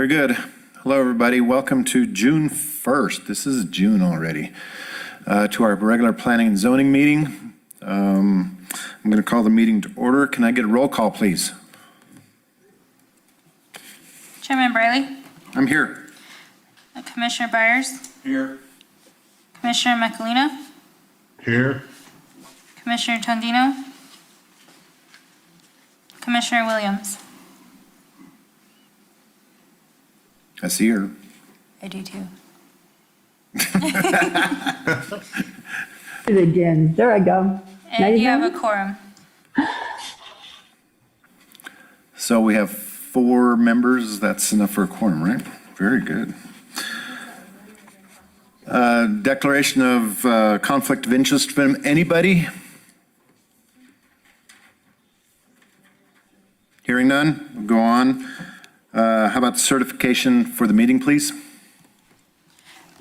Very good. Hello, everybody. Welcome to June 1st. This is June already. To our regular planning and zoning meeting. I'm going to call the meeting to order. Can I get a roll call, please? Chairman Briley? I'm here. Commissioner Byers? Here. Commissioner Macalina? Here. Commissioner Tondino? Commissioner Williams? I see her. I do too. It again. There I go. Now And you hear have me? a quorum. So we have 4 members. That's enough for a quorum, right? Very good. Declaration of conflict of interest from anybody? Hearing none, we'll go on. How about the certification for the meeting, please?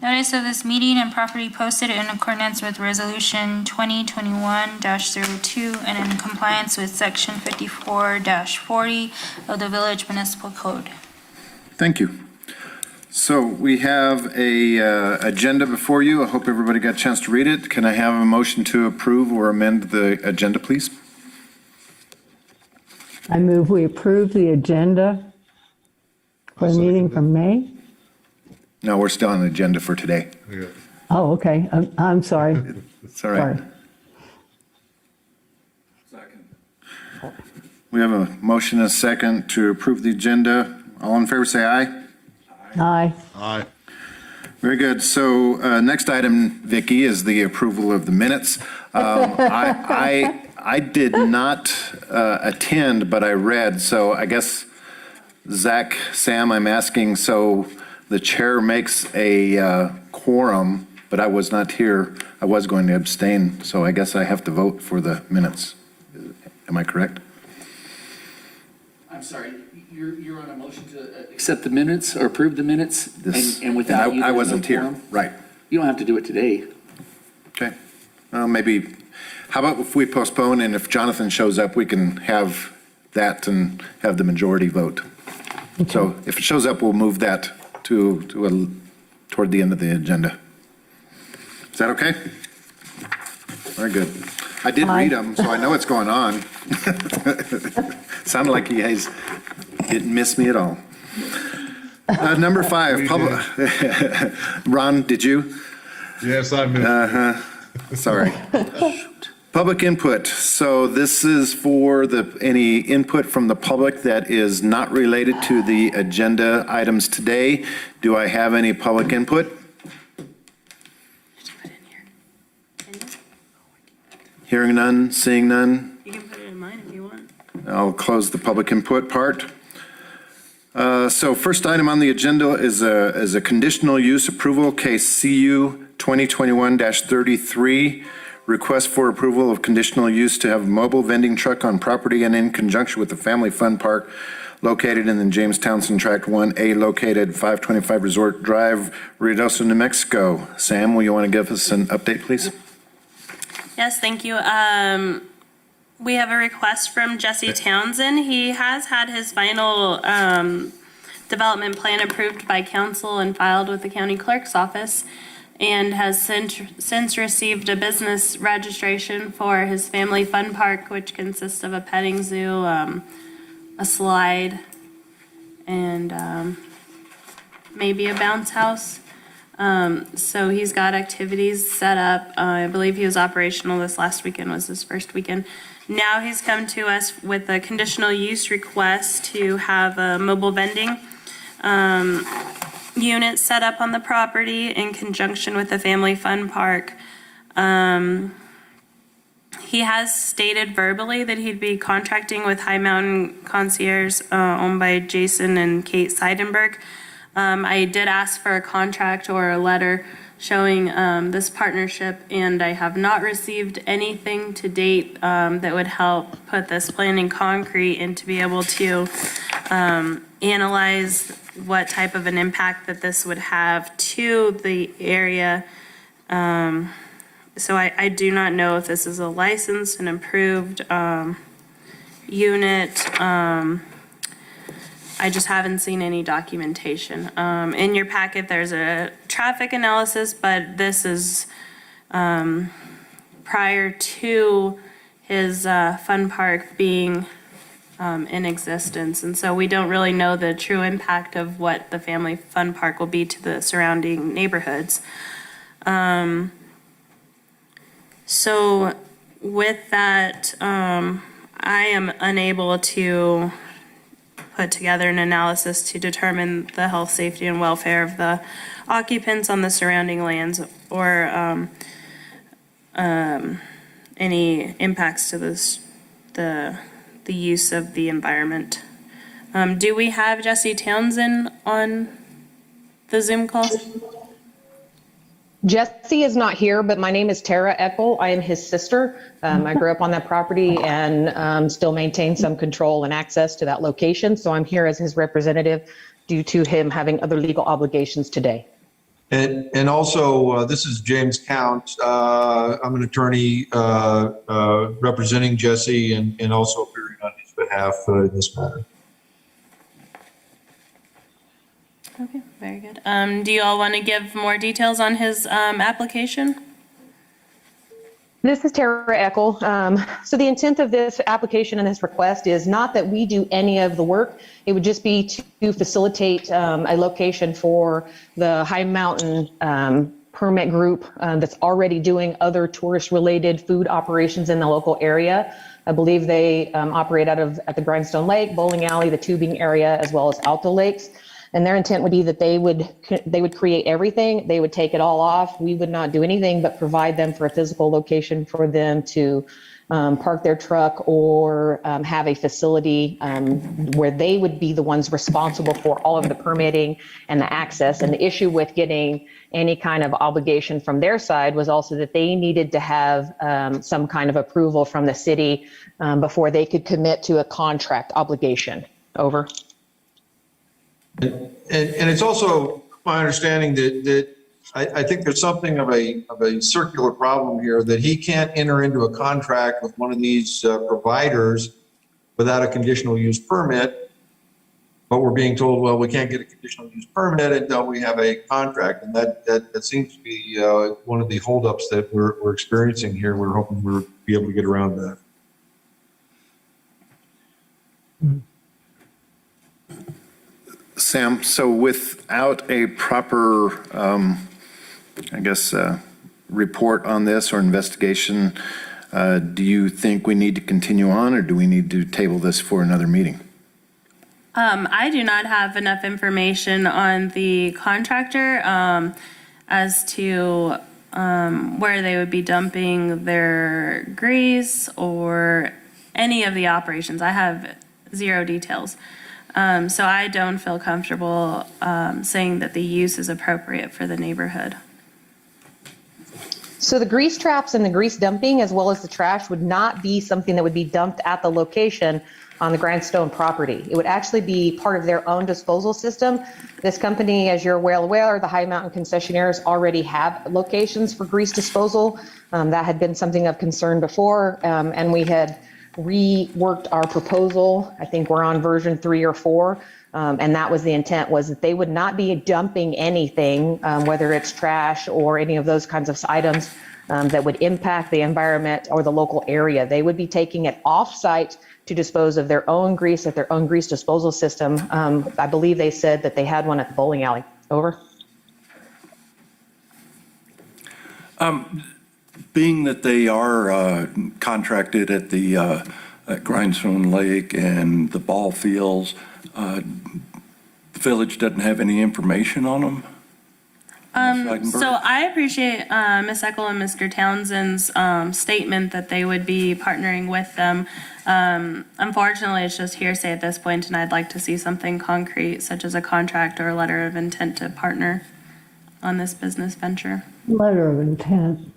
Notice of this meeting and property posted in accordance with Resolution 2021-02 and in compliance with Section 54-40 of the Village Municipal Code. Thank you. So we have a agenda before you. I hope everybody got a chance to read it. Can I have a motion to approve or amend the agenda, please? I move we approve the agenda for the meeting from May. No, we're still on the agenda for today. Yeah. Oh, okay. I'm sorry. It's all right. Sorry. We have a motion and a second to approve the agenda. All in favor, say aye. Aye. Aye. Very good. So next item, Vicky, is the approval of the minutes. I did not attend, but I read. So I guess, Zach, Sam, I'm asking, so the chair makes a quorum, but I was not here. I was going to abstain, so I guess I have to vote for the minutes. Am I correct? I'm sorry, you're on a motion to accept the minutes or approve the minutes? And without you, I there's no wasn't here. quorum? Right. You don't have to do it today. Okay. Maybe, how about if we postpone, and if Jonathan shows up, we can have that and have the majority vote. So if it shows up, we'll move that toward the end of the agenda. Is that okay? Very good. I did read them, so I know what's going on. Sounded like you guys didn't miss me at all. Number 5, Ron, did you? Yes, I moved. Sorry. Public input. So this is for any input from the public that is not related to the agenda items today. Do I have any public input? Hearing none, seeing none. You can put it in mine if you want. I'll close the public input part. So first item on the agenda is a conditional use approval, case CU 2021-33. Request for approval of conditional use to have a mobile vending truck on property and in conjunction with the Family Fun Park located in the James Townsend Tract 1A, located 525 Resort Drive, Ruidoso, New Mexico. Sam, will you want to give us an update, please? Yes, thank you. We have a request from Jesse Townsend. He has had his final development plan approved by council and filed with the county clerk's office, and has since received a business registration for his Family Fun Park, which consists of a petting zoo, a slide, and maybe a bounce house. So he's got activities set up. I believe he was operational this last weekend, was his first weekend. Now he's come to us with a conditional use request to have a mobile vending unit set up on the property in conjunction with the Family Fun Park. He has stated verbally that he'd be contracting with High Mountain Concierge, owned by Jason and Kate Seidenberg. I did ask for a contract or a letter showing this partnership, and I have not received anything to date that would help put this plan in concrete and to be able to analyze what type of an impact that this would have to the area. So I do not know if this is a licensed and approved unit. I just haven't seen any documentation. In your packet, there's a traffic analysis, but this is prior to his fun park being in existence. And so we don't really know the true impact of what the family fun park will be to the surrounding neighborhoods. So with that, I am unable to put together an analysis to determine the health, safety, and welfare of the occupants on the surrounding lands or any impacts to the use of the environment. Do we have Jesse Townsend on the Zoom call? Jesse is not here, but my name is Tara Eckel. I am his sister. I grew up on that property and still maintain some control and access to that location. So I'm here as his representative due to him having other legal obligations today. And also, this is James Count. I'm an attorney representing Jesse and also appearing on his behalf in this matter. Okay, very good. Do you all want to give more details on his application? This is Tara Eckel. So the intent of this application and this request is not that we do any of the work. It would just be to facilitate a location for the High Mountain permit group that's already doing other tourist-related food operations in the local area. I believe they operate at the Grindstone Lake, Bowling Alley, the tubing area, as well as Alto Lakes. And their intent would be that they would create everything. They would take it all off. We would not do anything but provide them for a physical location for them to park their truck or have a facility where they would be the ones responsible for all of the permitting and the access. And the issue with getting any kind of obligation from their side was also that they needed to have some kind of approval from the city before they could commit to a contract obligation. Over. And it's also my understanding that I think there's something of a circular problem here, that he can't enter into a contract with one of these providers without a conditional use permit. But we're being told, well, we can't get a conditional use permit until we have a contract. And that seems to be one of the holdups that we're experiencing here. We're hoping we'll be able to get around that. Sam, so without a proper, report on this or investigation, do you think we need to continue on, or do we need to table this for another meeting? I do not have enough information on the contractor as to where they would be dumping their grease or any of the operations. I have zero details. So I don't feel comfortable saying that the use is appropriate for the neighborhood. So the grease traps and the grease dumping, as well as the trash, would not be something that would be dumped at the location on the Grindstone property. It would actually be part of their own disposal system. This company, as you're well aware, the High Mountain concessionaires already have locations for grease disposal. That had been something of concern before, and we had reworked our proposal. I think we're on version 3 or 4. And that was the intent, was that they would not be dumping anything, whether it's trash or any of those kinds of items that would impact the environment or the local area. They would be taking it off-site to dispose of their own grease at their own grease disposal system. I believe they said that they had one at the bowling alley. Over. Being that they are contracted at the at Grindstone Lake and the ball fields, the village doesn't have any information on them? So I appreciate Ms. Eckel and Mr. Townsend's statement that they would be partnering with them. Unfortunately, it's just hearsay at this point, and I'd like to see something concrete, such as a contract or a letter of intent to partner on this business venture. Letter of intent.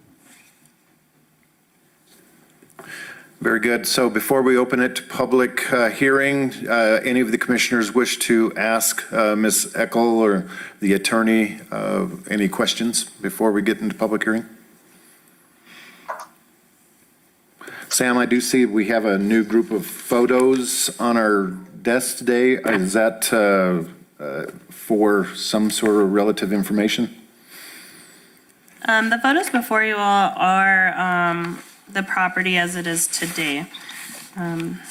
Very good. So before we open it to public hearing, any of the commissioners wish to ask Ms. Eckel or the attorney any questions before we get into public hearing? Sam, I do see we have a new group of photos on our desk today. Is that for some sort of relative information? The photos before you all are the property as it is today.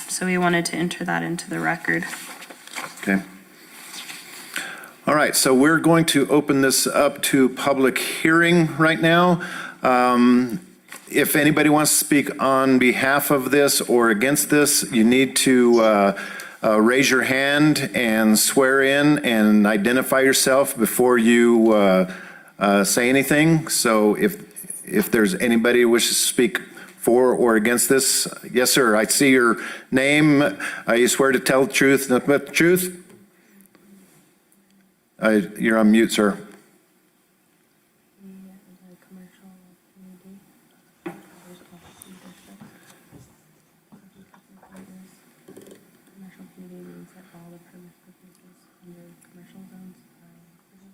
So we wanted to enter that into the record. Okay. All right, so we're going to open this up to public hearing right now. If anybody wants to speak on behalf of this or against this, you need to raise your hand and swear in and identify yourself before you say anything. So if there's anybody who wishes to speak for or against this, yes, sir, I see your name. You swear to tell the truth, nothing but the truth? You're on mute, sir.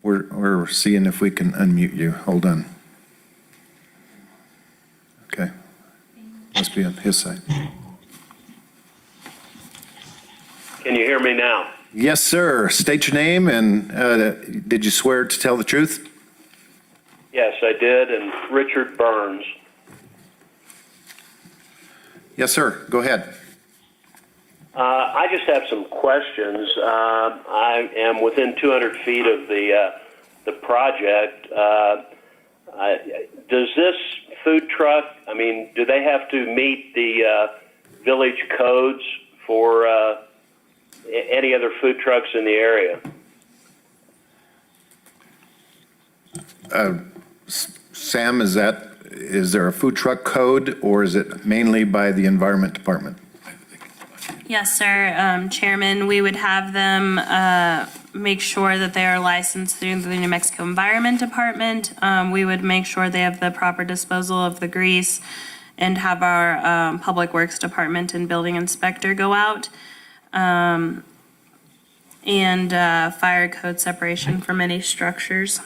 We're seeing if we can unmute you. Hold on. Okay. Must be on his side. Can you hear me now? Yes, sir. State your name and did you swear to tell the truth? Yes, I did, and Richard Burns. Yes, sir. Go ahead. I just have some questions. I am within 200 feet of the project. Does this food truck, I mean, do they have to meet the village codes for any other food trucks in the area? Sam, is there a food truck code or is it mainly by the Environment Department? Yes, sir. Chairman, we would have them make sure that they are licensed through the New Mexico Environment Department. We would make sure they have the proper disposal of the grease and have our Public Works Department and Building Inspector go out. And fire code separation from any structures.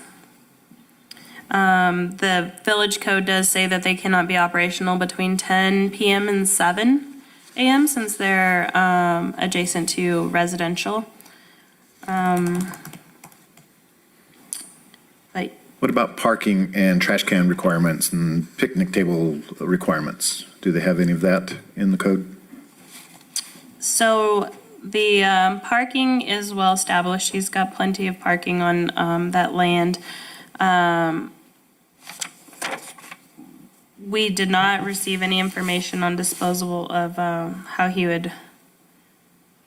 The village code does say that they cannot be operational between 10 p.m. and 7 a.m. since they're adjacent to residential. But What about parking and trash can requirements and picnic table requirements? Do they have any of that in the code? so the parking is well established. He's got plenty of parking on that land. We did not receive any information on disposal of how he would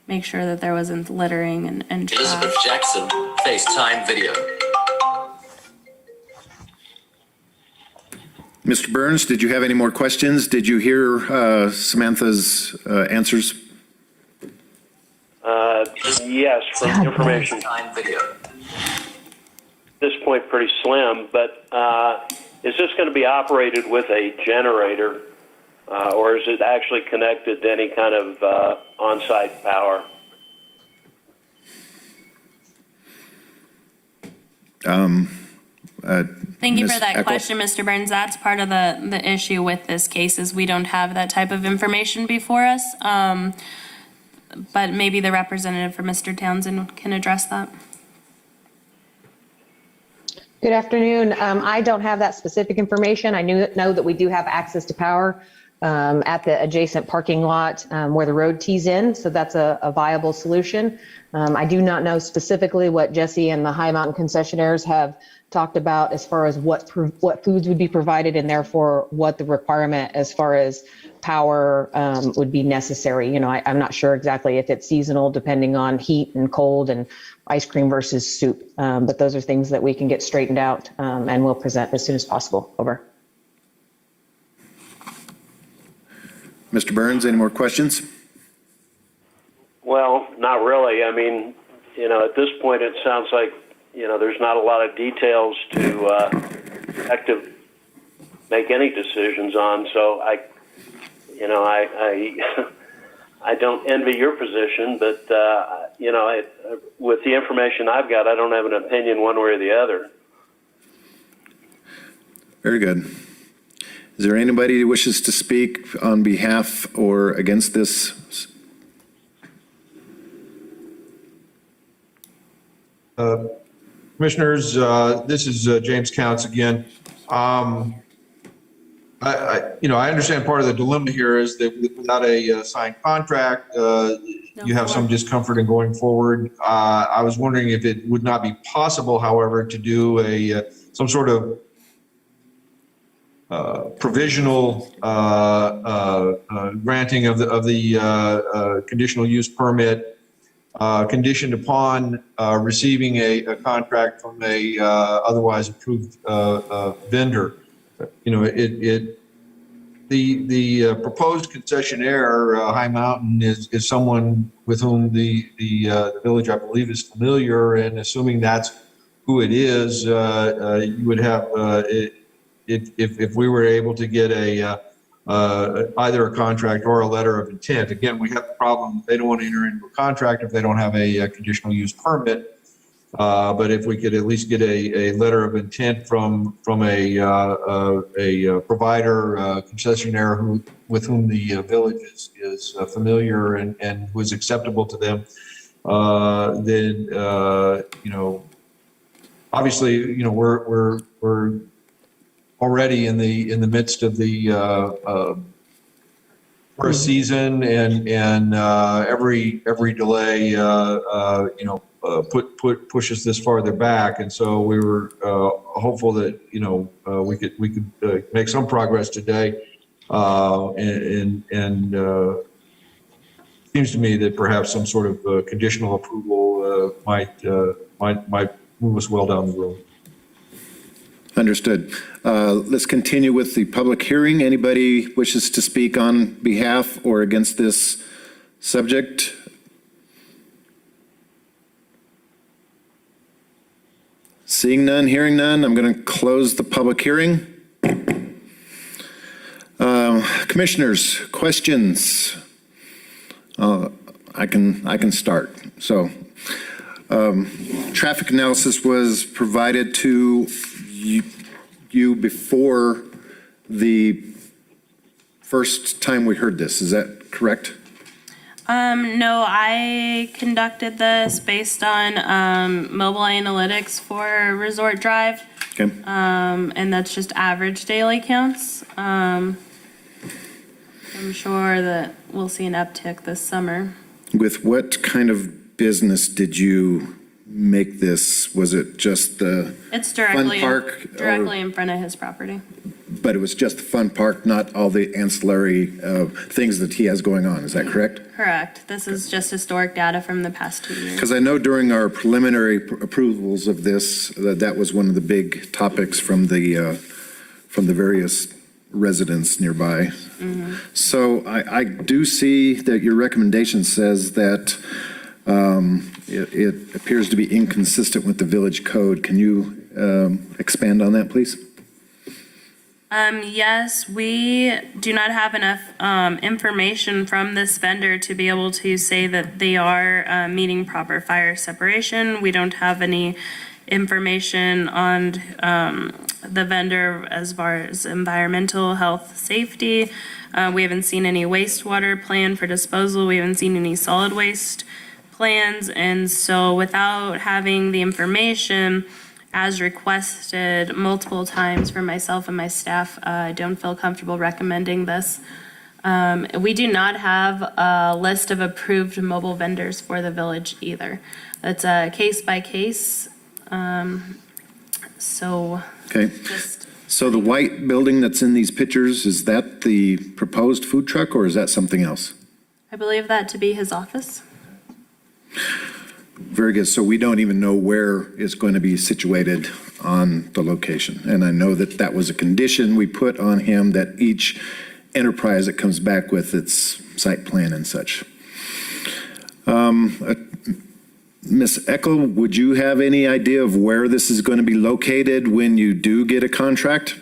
make sure that there wasn't littering and trash. Elizabeth Jackson, FaceTime video. Mr. Burns, did you have any more questions? Did you hear Samantha's answers? Yes, from information. FaceTime video. At this point, pretty slim, but is this going to be operated with a generator, or is it actually connected to any kind of on-site power? Thank you for Ms. that Eckel? question, Mr. Burns. That's part of the issue with this case is we don't have that type of information before us. But maybe the representative for Mr. Townsend can address that. Good afternoon. I don't have that specific information. I know that we do have access to power at the adjacent parking lot where the road tees in, so that's a viable solution. I do not know specifically what Jesse and the High Mountain concessionaires have talked about as far as what foods would be provided and therefore what the requirement as far as power would be necessary. You know, I'm not sure exactly if it's seasonal depending on heat and cold and ice cream versus soup. But those are things that we can get straightened out and we'll present as soon as possible. Over. Mr. Burns, any more questions? Well, not really. I mean, you know, at this point, it sounds like, you know, there's not a lot of details to make any decisions on. So I don't envy your position, but, you know, with the information I've got, I don't have an opinion one way or the other. Very good. Is there anybody who wishes to speak on behalf or against this? Commissioners, this is James Counts again. I understand part of the dilemma here is that without a signed contract, you have some discomfort in going forward. I was wondering if it would not be possible, however, to do some sort of provisional granting of the conditional use permit, conditioned upon receiving a contract from a otherwise approved vendor. The proposed concessionaire, High Mountain, is someone with whom the village, I believe, is familiar, and assuming that's who it is, you would have, if we were able to get either a contract or a letter of intent. Again, we have the problem, they don't want to enter into a contract if they don't have a conditional use permit. But if we could at least get a letter of intent from a provider, concessionaire with whom the village is familiar and was acceptable to them, then obviously we're already in the midst of the first season, and every delay pushes this farther back, and so we were hopeful that we could make some progress today, and seems to me that perhaps some sort of conditional approval might move us well down the road. Understood. Let's continue with the public hearing. Anybody wishes to speak on behalf or against this subject? Seeing none, hearing none, I'm going to close the public hearing. Commissioners, questions? I can start. So, traffic analysis was provided to you before the first time we heard this. Is that correct? No, I conducted this based on mobile analytics for Resort Drive. Okay. And that's just average daily counts. I'm sure that we'll see an uptick this summer. With what kind of business did you make this? Was it just the It's fun park? directly in front of his property. But it was just the fun park, not all the ancillary things that he has going on. Is that correct? Correct. This is just historic data from the past 2 years. Because I know during our preliminary approvals of this, that was one of the big topics from the various residents nearby. Mm-hmm. So I do see that your recommendation says that it appears to be inconsistent with the village code. Can you expand on that, please? Yes, we do not have enough information from this vendor to be able to say that they are meeting proper fire separation. We don't have any information on the vendor as far as environmental health safety. We haven't seen any wastewater plan for disposal. We haven't seen any solid waste plans. And so without having the information as requested multiple times for myself and my staff, I don't feel comfortable recommending this. We do not have a list of approved mobile vendors for the village either. It's a case by case. So Okay. So the white building that's in these pictures, is that the proposed food truck or is that something else? I believe that to be his office. Very good. So we don't even know where it's going to be situated on the location. And I know that that was a condition we put on him, that each enterprise that comes back with its site plan and such. Ms. Eckel, would you have any idea of where this is going to be located when you do get a contract?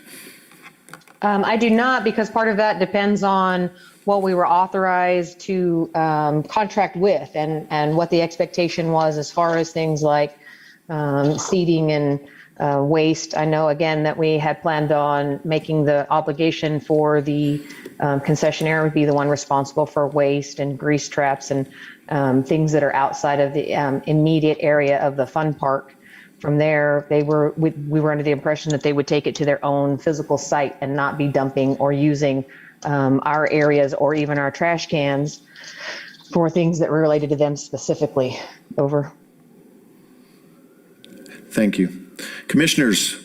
I do not, because part of that depends on what we were authorized to contract with and what the expectation was as far as things like seating and waste. I know, again, that we had planned on making the obligation for the concessionaire would be the one responsible for waste and grease traps and things that are outside of the immediate area of the fun park. From there, we were under the impression that they would take it to their own physical site and not be dumping or using our areas or even our trash cans for things that were related to them specifically. Over. Thank you. Commissioners,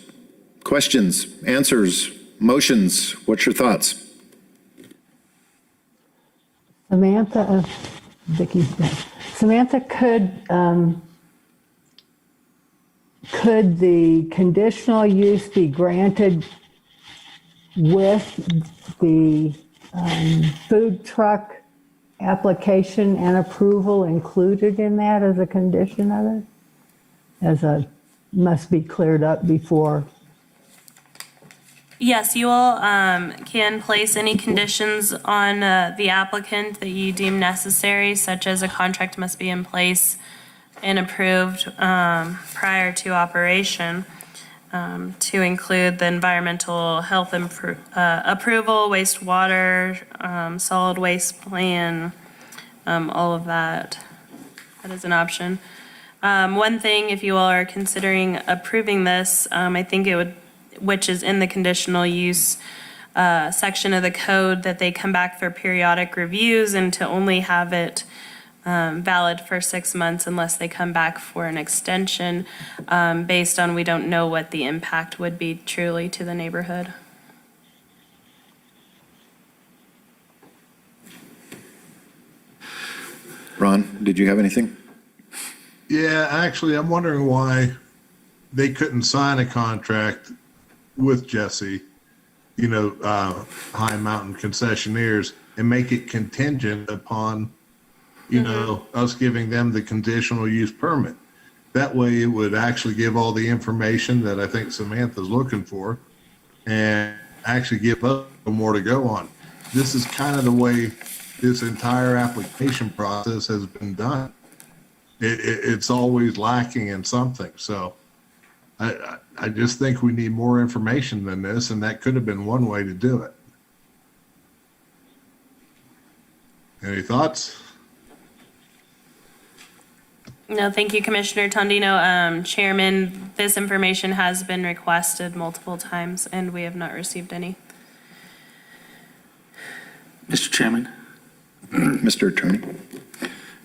questions, answers, motions, what's your thoughts? Samantha, Vicki's back. Samantha, could the conditional use be granted with the food truck application and approval included in that as a condition of it? As a must be cleared up before? Yes, you all can place any conditions on the applicant that you deem necessary, such as a contract must be in place and approved prior to operation, to include the environmental health approval, wastewater, solid waste plan, all of that. That is an option. One thing, if you all are considering approving this, I think it would, which is in the conditional use section of the code, that they come back for periodic reviews and to only have it valid for 6 months unless they come back for an extension, based on we don't know what the impact would be truly to the neighborhood. Ron, did you have anything? Yeah, actually, I'm wondering why they couldn't sign a contract with Jesse, High Mountain concessionaires, and make it contingent upon, us giving them the conditional use permit. That way it would actually give all the information that I think Samantha's looking for and actually give us more to go on. This is kind of the way this entire application process has been done. It's always lacking in something. So I just think we need more information than this, and that could have been one way to do it. Any thoughts? No, thank you, Commissioner Tondino. Chairman, this information has been requested multiple times, and we have not received any. Mr. Chairman, Mr. Attorney?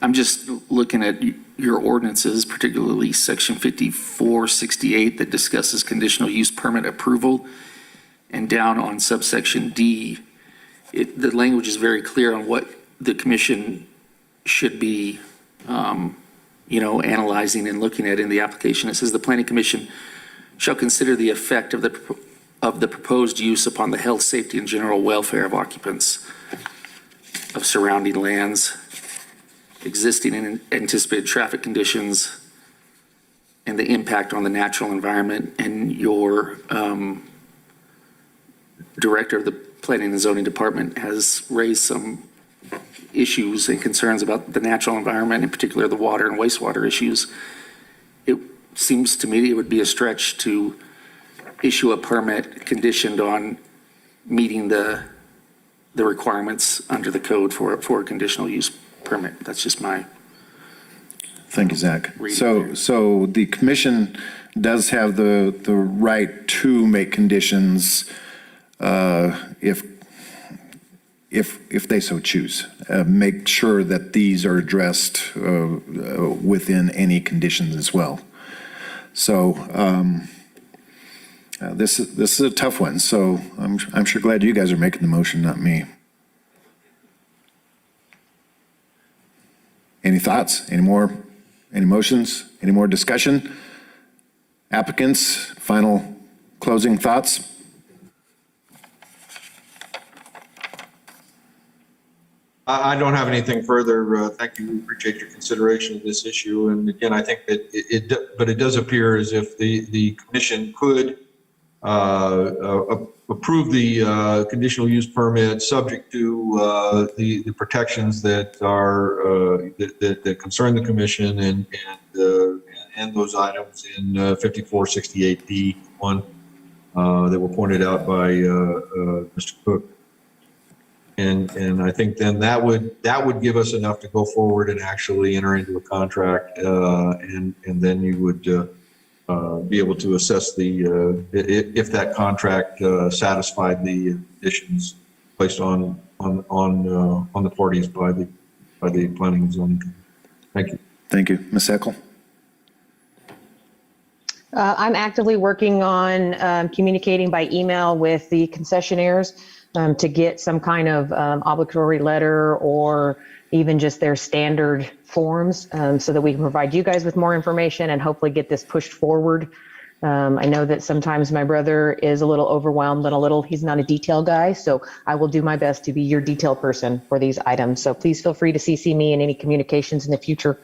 I'm just looking at your ordinances, particularly section 5468 that discusses conditional use permit approval, and down on subsection D, the language is very clear on what the commission should be, analyzing and looking at in the application. It says the planning commission shall consider the effect of the proposed use upon the health, safety, and general welfare of occupants of surrounding lands, existing and anticipated traffic conditions, and the impact on the natural environment. And your director of the Planning and Zoning Department has raised some issues and concerns about the natural environment, in particular the water and wastewater issues. It seems to me it would be a stretch to issue a permit conditioned on meeting the requirements under the code for a conditional use permit. That's just my. Thank you, Zach. Reading So the commission does have the right to make conditions if they so choose. Make sure that these are addressed within any conditions as well. So this is a tough one. So I'm sure glad you guys are making the motion, not me. Any thoughts? Any motions? Any more discussion? Applicants, final closing thoughts? I don't have anything further. Thank you. We appreciate your consideration of this issue. And again, I think that it does appear as if the commission could approve the conditional use permit subject to the protections that are that concern the commission and and those items in 5468D1 that were pointed out by Mr. Cook. And I think then that would give us enough to go forward and actually enter into a contract, and then you would be able to assess if that contract satisfied the conditions placed on the parties by the planning and zoning. Thank you. Thank you. Ms. Eckel? I'm actively working on communicating by email with the concessionaires to get some kind of obligatory letter or even just their standard forms so that we can provide you guys with more information and hopefully get this pushed forward. I know that sometimes my brother is a little overwhelmed and he's not a detail guy, so I will do my best to be your detail person for these items. So please feel free to CC me in any communications in the future.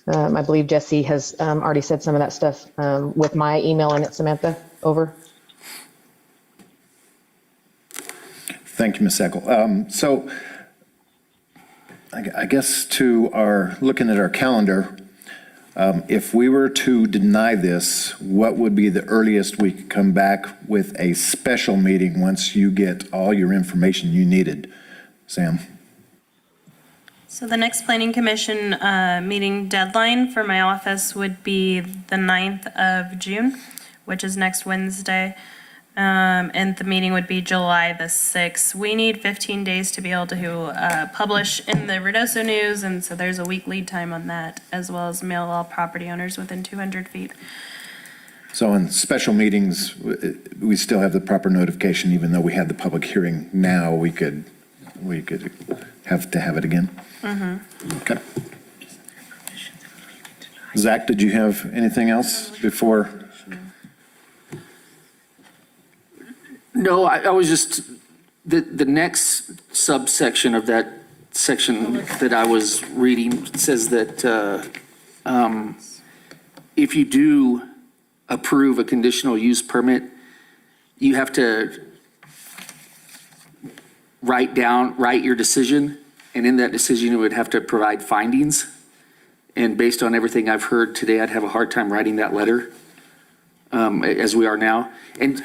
I believe Jesse has already said some of that stuff with my email in it. Samantha, over. Thank you, Ms. Eckel. So I guess looking at our calendar, if we were to deny this, what would be the earliest we could come back with a special meeting once you get all your information you needed? Sam? So the next planning commission meeting deadline for my office would be the 9th of June, which is next Wednesday. And the meeting would be July the 6th. We need 15 days to be able to publish in the Ruidoso News, and so there's a week lead time on that, as well as mail all property owners within 200 feet. So in special meetings, we still have the proper notification, even though we had the public hearing now, we could have to have it again? Mm-hmm. Okay. Zach, did you have anything else before? No, I was just, the next subsection of that section that I was reading says that if you do approve a conditional use permit, you have to write your decision, and in that decision, you would have to provide findings. And based on everything I've heard today, I'd have a hard time writing that letter, as we are now. And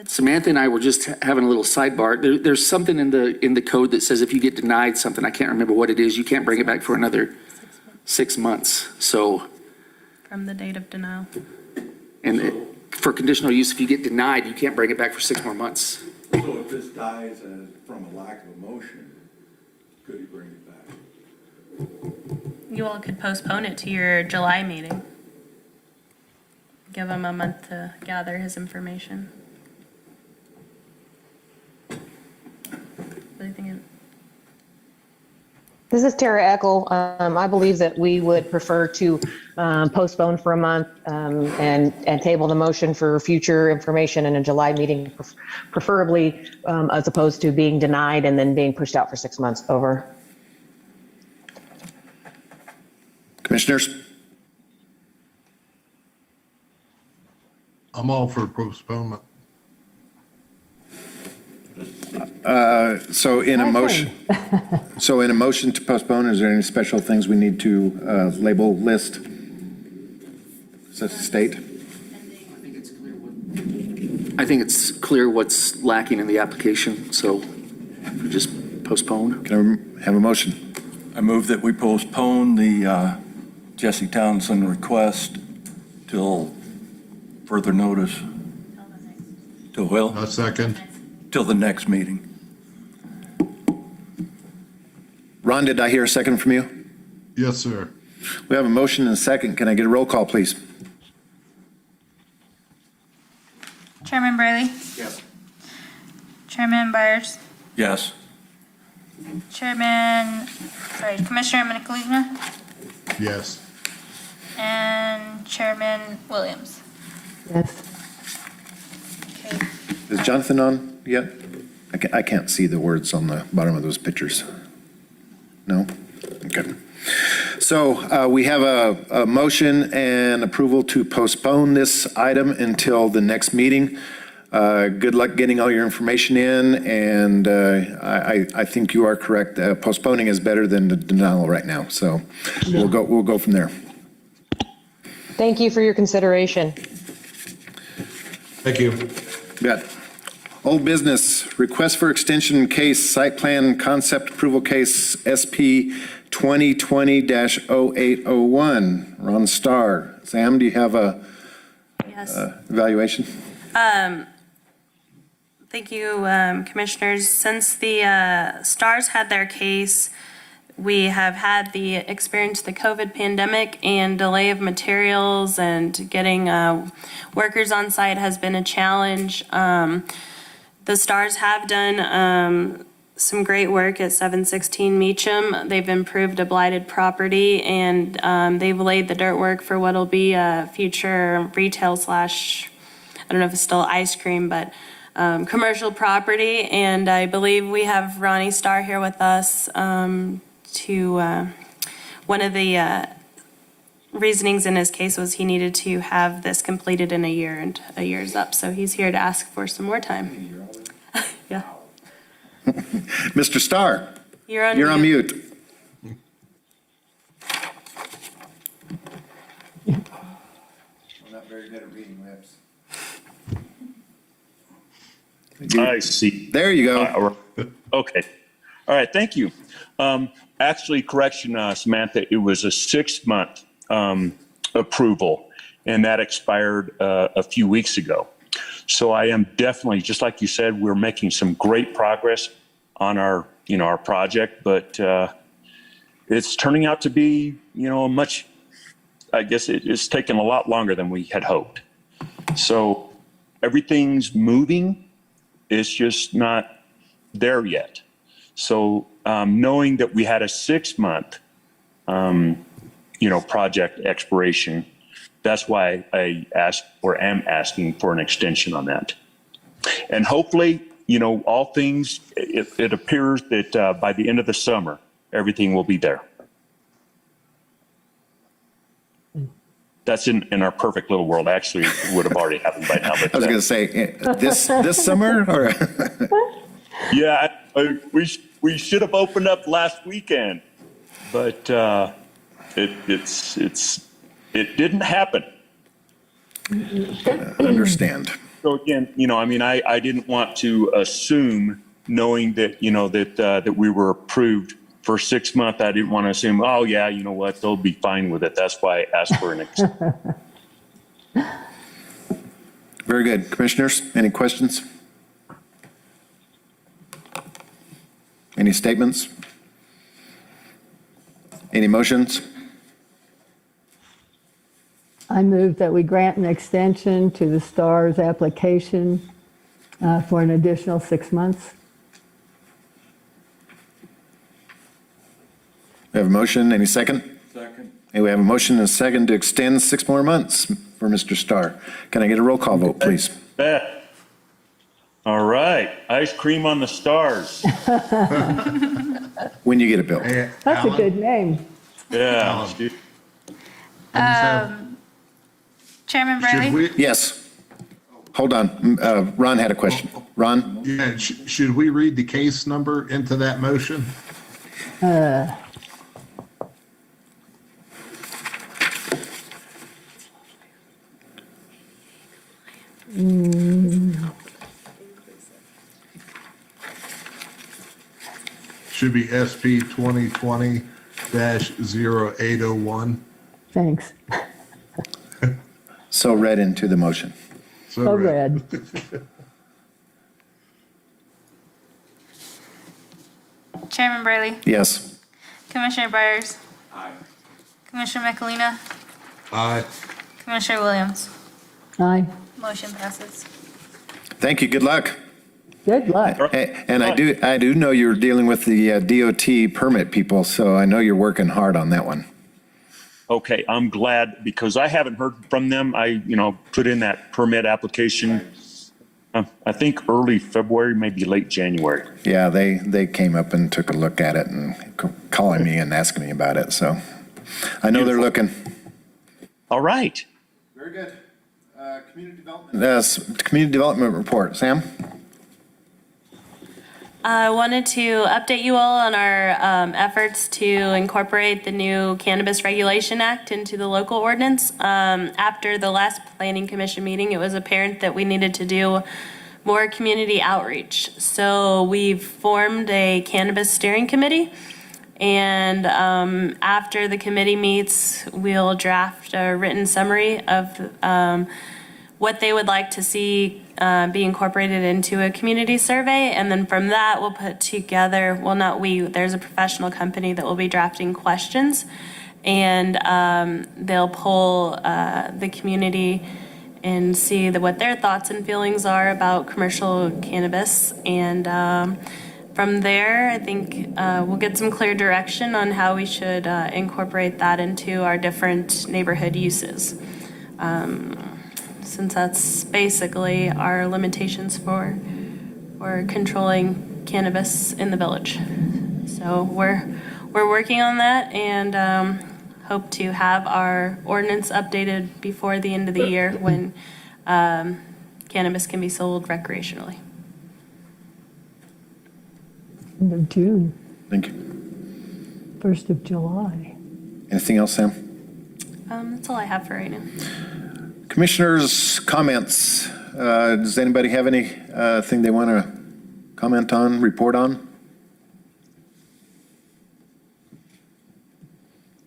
Samantha and I were just having a little sidebar. There's something in the code that says if you get denied something, I can't remember what it is, you can't bring it back for another 6 months. So, From the date of denial. and for conditional use, if you get denied, you can't bring it back for 6 more months. So if this dies from a lack of a motion, could he bring it back? You all could postpone it to your July meeting. Give him a month to gather his information. What do you think? This is Tara Eckel. I believe that we would prefer to postpone for a month and table the motion for future information in a July meeting, preferably as opposed to being denied and then being pushed out for 6 months. Over. Commissioners? I'm all for postponement. So in a motion to postpone, is there any special things we need to label, list, state? I think it's clear what's lacking in the application, so we just postpone. Can I have a motion? I move that we postpone the Jesse Townsend request till further notice. Till A second. till the next meeting. Ron, did I hear a second from you? Yes, sir. We have a motion and a second. Can I get a roll call, please? Chairman Briley? Yes. Chairman Byers? Yes. Commissioner Minicalina? Yes. And Chairman Williams? Yes. Okay. Is Jonathan on yet? I can't see the words on the bottom of those pictures. No? Okay. So we have a motion and approval to postpone this item until the next meeting. Good luck getting all your information in, and I think you are correct. Postponing is better than the denial right now, so we'll go from there. Thank you for your consideration. Thank you. Got old business, request for extension case, site plan concept approval case SP 2020-0801. Ron Starr. Sam, do you have a Yes. evaluation? Thank you, Commissioners. Since the STARS had their case, we have had the experience the COVID pandemic and delay of materials and getting workers on site has been a challenge. The STARS have done some great work at 716 Meacham. They've improved a blighted property and they've laid the dirt work for what'll be a future retail / I don't know if it's still ice cream, but commercial property. And I believe we have Ronnie Starr here with us to one of the reasonings in his case was he needed to have this completed in a year, and a year's up. So he's here to ask for some more time. Yeah. Mr. Starr, You're on you're mute. on mute. I'm not very good at reading lips. I see. There you go. Okay. All right. Thank you. Actually, correction, Samantha, it was a 6-month approval, and that expired a few weeks ago. So I am definitely, just like you said, we're making some great progress on our, our project, but it's turning out to be, much, I guess it's taken a lot longer than we had hoped. So everything's moving. It's just not there yet. So knowing that we had a 6-month, project expiration, that's why I asked or am asking for an extension on that. And hopefully, all things, it appears that by the end of the summer, everything will be there. That's in our perfect little world. Actually, it would have already happened by now. But, I was going to say, this summer? Or yeah, we should have opened up last weekend, but it didn't happen. Understand. So again, I didn't want to assume, knowing that, that we were approved for 6 months. I didn't want to assume, oh yeah, you know what, they'll be fine with it. That's why I asked for an extension. Very good. Commissioners, any questions? Any statements? Any motions? I move that we grant an extension to the STARS application for an additional 6 months. We have a motion. Any second? Second. And we have a motion and a second to extend 6 more months for Mr. Starr. Can I get a roll call vote, please? Beth. All right. Ice cream on the stars. When you get it built. Hey, That's a Alan, good name. Yeah. Chairman Should Bradley? we, Yes. Hold on. Ron had a question. Ron? yeah, should we read the case number into that motion? Should be SP 2020-0801. Thanks. So read into the motion. So read. Chairman Bradley? Yes. Commissioner Byers? Aye. Commissioner McAlina? Aye. Commissioner Williams? Aye. Motion passes. Thank you. Good luck. Good luck. And I do know you're dealing with the DOT permit people, so I know you're working hard on that one. Okay, I'm glad because I haven't heard from them. I, put in that permit application, I think early February, maybe late January. Yeah, they came up and took a look at it and calling me and asking me about it, so I know they're looking. All right. Very good. Community development report. Sam? I wanted to update you all on our efforts to incorporate the new Cannabis Regulation Act into the local ordinance. After the last Planning Commission meeting, it was apparent that we needed to do more community outreach. So we've formed a cannabis steering committee. And after the committee meets, we'll draft a written summary of what they would like to see be incorporated into a community survey. And then from that, we'll put together, well, not we, there's a professional company that will be drafting questions. And they'll poll the community and see what their thoughts and feelings are about commercial cannabis. And from there, I think we'll get some clear direction on how we should incorporate that into our different neighborhood uses. Since that's basically our limitations for controlling cannabis in the village. So we're working on that and hope to have our ordinance updated before the end of the year when cannabis can be sold recreationally. End of June, Thank you. 1st of July. Anything else, Sam? That's all I have for right now. Commissioners' comments. Does anybody have anything they want to comment on, report on?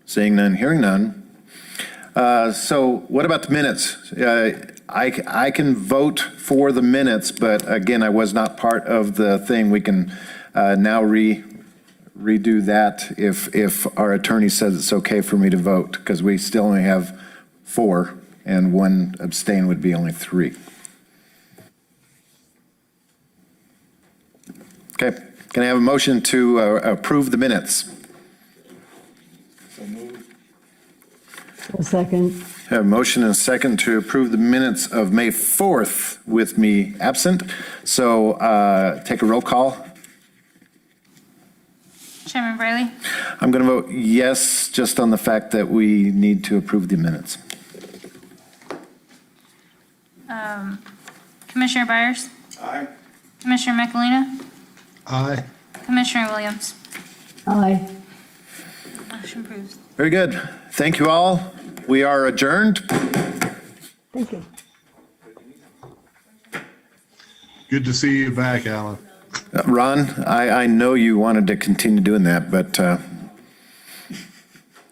Seeing none, hearing none. So what about the minutes? I can vote for the minutes, but again, I was not part of the thing. We can now redo that if our attorney says it's okay for me to vote, because we still only have 4. And 1 abstain would be only 3. Okay, can I have a motion to approve the minutes? A second. Have a motion and a second to approve the minutes of May 4th with me absent. So take a roll call. Chairman Braley? I'm going to vote yes, just on the fact that we need to approve the minutes. Commissioner Byers? Aye. Commissioner McElina? Aye. Commissioner Williams? Aye. Motion approves. Very good. Thank you all. We are adjourned. Thank you. Good to see you back, Alan. Ron, I know you wanted to continue doing that, but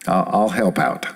I'll help out.